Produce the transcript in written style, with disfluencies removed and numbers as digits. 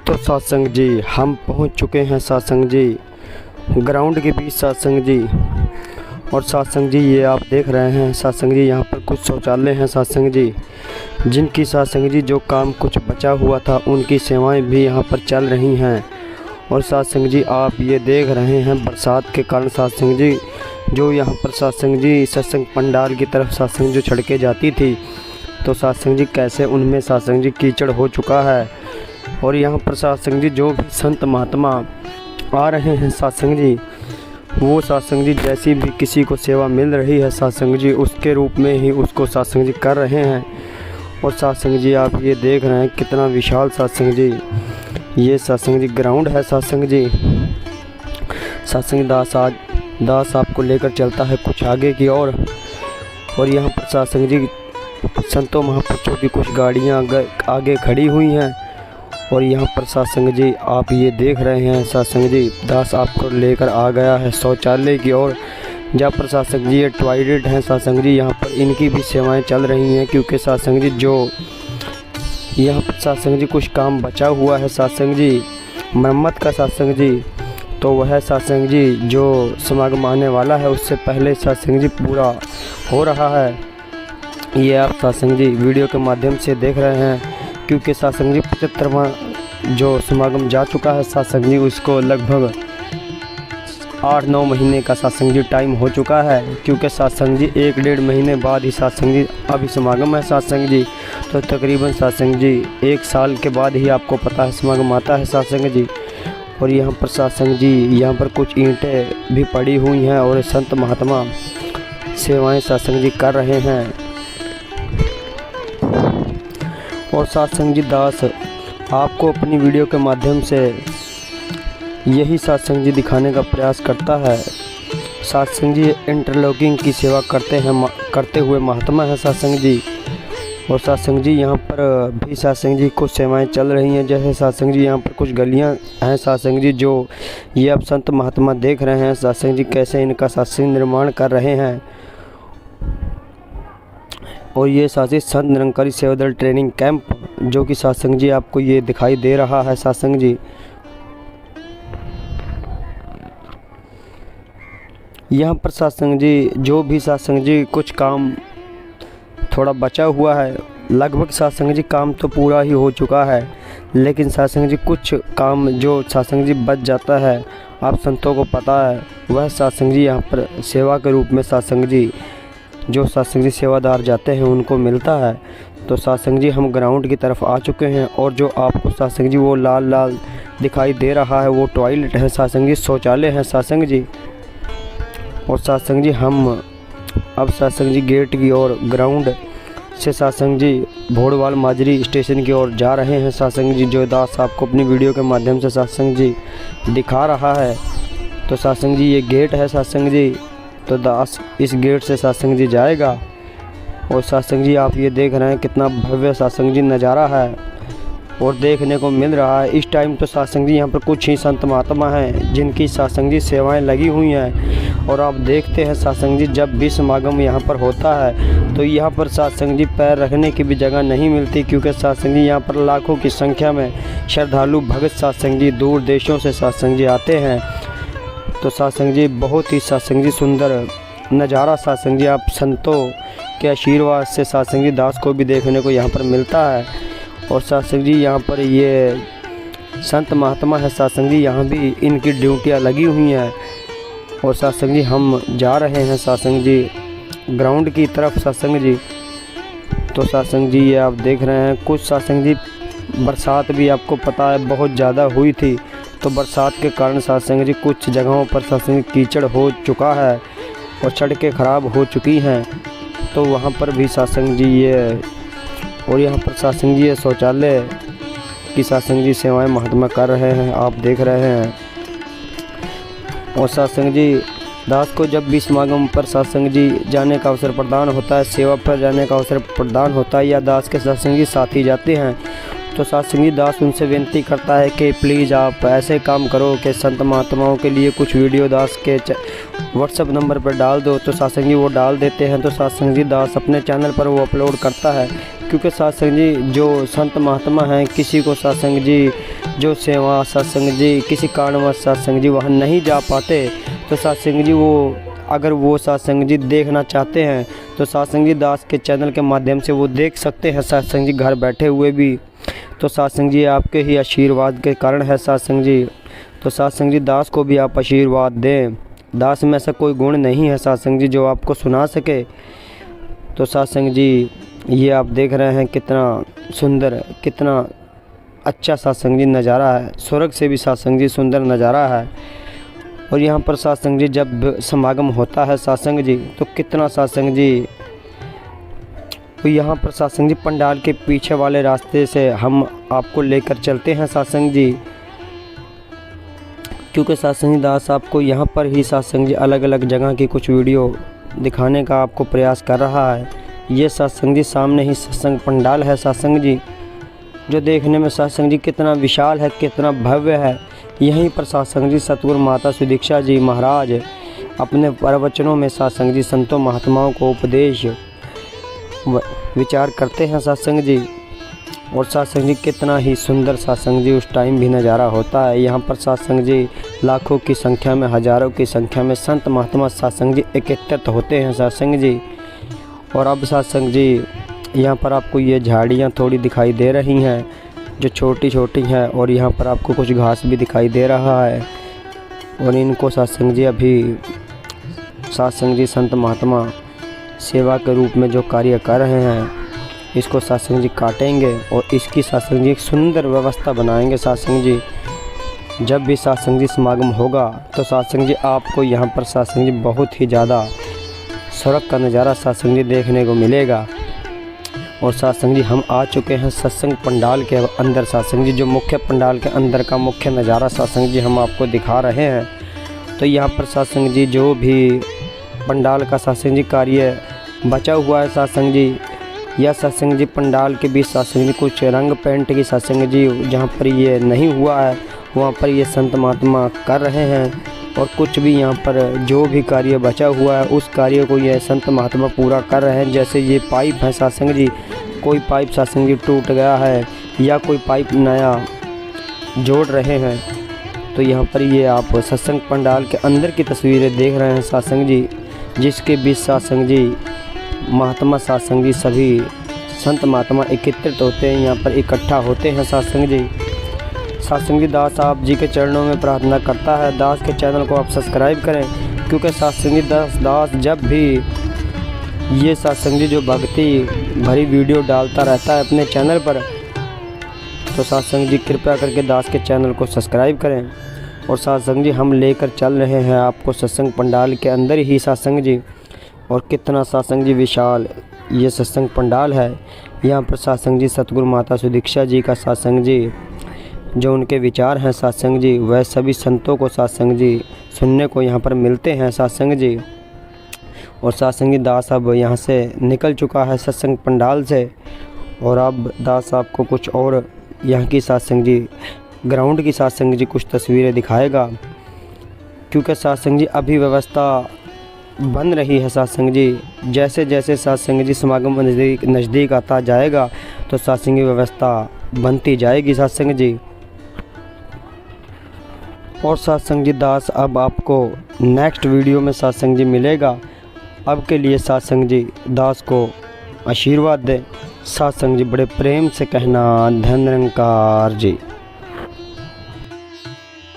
तो सत्संग जी हम पहुंच चुके हैं सत्संग जी ग्राउंड के बीच सत्संग जी। और सत्संग जी ये आप देख रहे हैं सत्संग जी यहाँ पर कुछ शौचालय हैं सत्संग जी, जिनकी सत्संग जी जो काम कुछ बचा हुआ था उनकी सेवाएं भी यहाँ पर चल रही हैं। और सत्संग जी आप ये देख रहे हैं बरसात के कारण सत्संग जी जो यहाँ पर सत्संग जी सत्संग पंडाल की तरफ सत्संग जो छड़के जाती थी तो सत्संग जी कैसे उनमें सत्संग जी कीचड़ हो चुका है। और यहाँ पर सत्संग जी जो भी संत महात्मा आ रहे हैं सत्संग जी वो सत्संग जी जैसी भी किसी को सेवा मिल रही है सत्संग जी उसके रूप में ही उसको सत्संग जी कर रहे हैं। और सत्संग जी आप ये देख रहे हैं कितना विशाल सत्संग जी ये सत्संग जी ग्राउंड है सत्संग जी। सत्संग दास आपको लेकर चलता है कुछ आगे की ओर। और यहाँ पर सत्संग जी संतों महापुरुषों की कुछ गाड़ियाँ आगे खड़ी हुई हैं। और यहाँ पर सत्संग जी आप ये देख रहे हैं सत्संग जी दास आपको लेकर आ गया है शौचालय की ओर, जहाँ पर सत्संग जी ये टॉयलेट हैं सत्संग जी यहाँ पर इनकी भी सेवाएं चल रही हैं। क्योंकि सत्संग जी जो यहाँ पर सत्संग जी कुछ काम बचा हुआ है सत्संग जी मरम्मत का सत्संग जी, तो वह सत्संग जी जो समागम आने वाला है उससे पहले सत्संग जी पूरा हो रहा है। ये आप सत्संग जी वीडियो के माध्यम से देख रहे हैं। क्योंकि सत्संग जी 75वां जो समागम जा चुका है सत्संग जी उसको लगभग 8-9 महीने का सत्संग जी टाइम हो चुका है। क्योंकि सत्संग जी 1-1.5 महीने बाद ही सत्संग जी अभी समागम है सत्संग जी, तो तकरीबन सत्संग जी 1 साल के बाद ही आपको पता है समागम आता है सत्संग जी। और यहाँ पर सत्संग जी यहाँ पर कुछ ईंटें भी पड़ी हुई हैं और संत महात्मा सेवाएं सत्संग जी कर रहे हैं। और सत्संग जी दास आपको अपनी वीडियो के माध्यम से यही सत्संग जी दिखाने का प्रयास करता है। सत्संग जी इंटरलॉकिंग की सेवा करते हुए महात्मा है सत्संग जी। और सत्संग जी यहाँ पर भी सत्संग जी कुछ सेवाएं चल रही हैं। जैसे सत्संग जी यहाँ पर कुछ गलियाँ हैं सत्संग जी जो ये अब संत महात्मा देख रहे हैं सत्संग जी कैसे इनका सत्संग निर्माण कर रहे हैं। और ये साथी संत निरंकारी सेवा दल ट्रेनिंग कैंप जो कि सत्संग जी आपको ये दिखाई दे रहा है सत्संग जी। यहाँ पर सत्संग जी जो भी सत्संग जी कुछ काम थोड़ा बचा हुआ है, लगभग सत्संग जी काम तो पूरा ही हो चुका है, लेकिन सत्संग जी कुछ काम जो सत्संग जी बच जाता है आप संतों को पता है वह सत्संग जी यहाँ पर सेवा के रूप में सत्संग जी जो सत्संग जी सेवादार जाते हैं उनको मिलता है। तो सत्संग जी हम ग्राउंड की तरफ आ चुके हैं और जो आपको सत्संग जी वो लाल लाल दिखाई दे रहा है वो टॉयलेट है सत्संग जी शौचालय है सत्संग जी। और सत्संग जी हम अब सत्संग जी गेट की ओर ग्राउंड से सत्संग जी भोड़वाल माजरी स्टेशन की ओर जा रहे हैं सत्संग जी जो दास आपको अपनी वीडियो के माध्यम से सत्संग जी दिखा रहा है। तो सत्संग जी ये गेट है सत्संग जी, तो दास इस गेट से सत्संग जी जाएगा। और सत्संग जी आप ये देख रहे हैं कितना भव्य सत्संग जी नज़ारा है और देखने को मिल रहा है। इस टाइम तो सत्संग जी यहाँ पर कुछ ही संत महात्मा हैं जिनकी सत्संग जी सेवाएं लगी हुई हैं। और आप देखते हैं सत्संग जी जब भी समागम यहाँ पर होता है तो यहाँ पर सत्संग जी पैर रखने की भी जगह नहीं मिलती। क्योंकि सत्संग जी यहाँ पर लाखों की संख्या में श्रद्धालु भगत सत्संग जी दूर देशों से सत्संग जी आते हैं। तो सत्संग जी बहुत ही सत्संग जी सुंदर नज़ारा सत्संग जी आप संतों के आशीर्वाद से सत्संग जी दास को भी देखने को यहाँ पर मिलता है। और सत्संग जी यहाँ पर ये संत महात्मा है सत्संग जी यहाँ भी इनकी ड्यूटियाँ लगी हुई हैं। और सत्संग जी हम जा रहे हैं सत्संग जी ग्राउंड की तरफ सत्संग जी। तो सत्संग जी ये आप देख रहे हैं कुछ सत्संग जी बरसात भी आपको पता है बहुत ज़्यादा हुई थी, तो बरसात के कारण सत्संग जी कुछ जगहों पर सत्संग कीचड़ हो चुका है और सड़कें ख़राब हो चुकी हैं। तो वहाँ पर भी सत्संग जी ये और यहाँ पर सत्संग जी ये शौचालय की सत्संग जी सेवाएं महात्मा कर रहे हैं आप देख रहे हैं। और सत्संग जी दास को जब भी समागम पर सत्संग जी जाने का अवसर प्रदान होता है, सेवा पर जाने का अवसर प्रदान होता है या दास के सत्संग जी साथी जाते हैं तो सत्संग जी दास उनसे विनती करता है कि प्लीज़ आप ऐसे काम करो कि संत महात्माओं के लिए कुछ वीडियो दास के व्हाट्सएप नंबर पर डाल दो। तो सत्संग जी वो डाल देते हैं। तो सत्संग जी दास अपने चैनल पर वो अपलोड करता है क्योंकि सत्संग जी जो संत महात्मा हैं, किसी को सत्संग जी जो सेवा सत्संग जी किसी कारणवश सत्संग जी वहाँ नहीं जा पाते, तो सत्संग जी वो अगर वो सत्संग जी देखना चाहते हैं तो सत्संग जी दास के चैनल के माध्यम से वो देख सकते हैं सत्संग जी घर बैठे हुए भी। तो सत्संग जी आपके ही आशीर्वाद के कारण है सत्संग जी। तो सत्संग जी दास को भी आप आशीर्वाद दें। दास में ऐसा कोई गुण नहीं है सत्संग जी जो आपको सुना सके। तो सत्संग जी ये आप देख रहे हैं कितना सुंदर, कितना अच्छा सत्संग जी नज़ारा है। स्वर्ग से भी सत्संग जी सुंदर नज़ारा है। और यहाँ पर सत्संग जी जब समागम होता है सत्संग जी तो कितना सत्संग जी, तो यहाँ पर सत्संग जी पंडाल के पीछे वाले रास्ते से हम आपको लेकर चलते हैं सत्संग जी, क्योंकि सत्संग जी दास आपको यहाँ पर ही सत्संग जी अलग अलग जगह की कुछ वीडियो दिखाने का आपको प्रयास कर रहा है। ये सत्संग जी सामने ही सत्संग पंडाल है सत्संग जी, जो देखने में सत्संग जी कितना विशाल है, कितना भव्य है। यहीं पर सत्संग जी सतगुरु माता सुदीक्षा जी महाराज अपने प्रवचनों में सत्संग जी संतों महात्माओं को उपदेश विचार करते हैं सत्संग जी। और सत्संग जी कितना ही सुंदर सत्संग जी उस टाइम भी नज़ारा होता है। यहाँ पर सत्संग जी लाखों की संख्या में, हज़ारों की संख्या में संत महात्मा सत्संग जी एकत्रित होते हैं सत्संग जी। और अब सत्संग जी यहाँ पर आपको ये झाड़ियाँ थोड़ी दिखाई दे रही हैं जो छोटी छोटी हैं, और यहाँ पर आपको कुछ घास भी दिखाई दे रहा है। और इनको सत्संग जी अभी सत्संग जी संत महात्मा सेवा के रूप में जो कार्य कर रहे हैं, इसको सत्संग जी काटेंगे और इसकी सत्संग जी एक सुंदर व्यवस्था बनाएंगे सत्संग जी। जब भी सत्संग जी समागम होगा तो सत्संग जी आपको यहाँ पर सत्संग जी बहुत ही ज़्यादा स्वर्ग का नज़ारा सत्संग जी देखने को मिलेगा। और सत्संग जी हम आ चुके हैं सत्संग पंडाल के अंदर सत्संग जी, जो मुख्य पंडाल के अंदर का मुख्य नज़ारा सत्संग जी हम आपको दिखा रहे हैं। तो यहाँ पर सत्संग जी जो भी पंडाल का सत्संग जी कार्य बचा हुआ है सत्संग जी, या सत्संग जी पंडाल के बीच सत्संग जी कुछ रंग पेंट की सत्संग जी जहाँ पर ये नहीं हुआ है वहाँ पर ये संत महात्मा कर रहे हैं। और कुछ भी यहाँ पर जो भी कार्य बचा हुआ है उस कार्य को ये संत महात्मा पूरा कर रहे हैं। जैसे ये पाइप है सत्संग जी, कोई पाइप सत्संग जी टूट गया है या कोई पाइप नया जोड़ रहे हैं, तो यहाँ पर ये आप सत्संग पंडाल के अंदर की तस्वीरें देख रहे हैं सत्संग जी, जिसके बीच सत्संग जी महात्मा सत्संग जी सभी संत महात्मा एकत्रित होते हैं, यहाँ पर इकट्ठा होते हैं सत्संग जी। सत्संग जी दास आप जी के चरणों में प्रार्थना करता है दास के चैनल को आप सब्सक्राइब करें, क्योंकि सत्संग जी दास जब भी ये सत्संग जी जो भक्ति भरी वीडियो डालता रहता है अपने चैनल पर, तो सत्संग जी कृपया करके दास के चैनल को सब्सक्राइब करें। और सत्संग जी हम लेकर चल रहे हैं आपको सत्संग पंडाल के अंदर ही सत्संग जी। और कितना सत्संग जी विशाल ये सत्संग पंडाल है। यहाँ पर सत्संग जी सतगुरु माता सुदीक्षा जी का सत्संग जी जो उनके विचार हैं सत्संग जी, वह सभी संतों को सत्संग जी सुनने को यहाँ पर मिलते हैं सत्संग जी। और सत्संग जी दास अब यहाँ से निकल चुका है सत्संग पंडाल से, और अब दास आपको कुछ और यहाँ की सत्संग जी ग्राउंड की सत्संग जी कुछ तस्वीरें दिखाएगा, क्योंकि सत्संग जी अभी व्यवस्था बन रही है सत्संग जी। जैसे जैसे सत्संग जी समागम नज़दीक आता जाएगा तो सत्संग की व्यवस्था बनती जाएगी सत्संग जी। और सत्संग जी दास अब आपको नेक्स्ट वीडियो में सत्संग जी मिलेगा। अब के लिए सत्संग जी दास को आशीर्वाद दें। सत्संग जी बड़े प्रेम से कहना, धन निरंकार जी।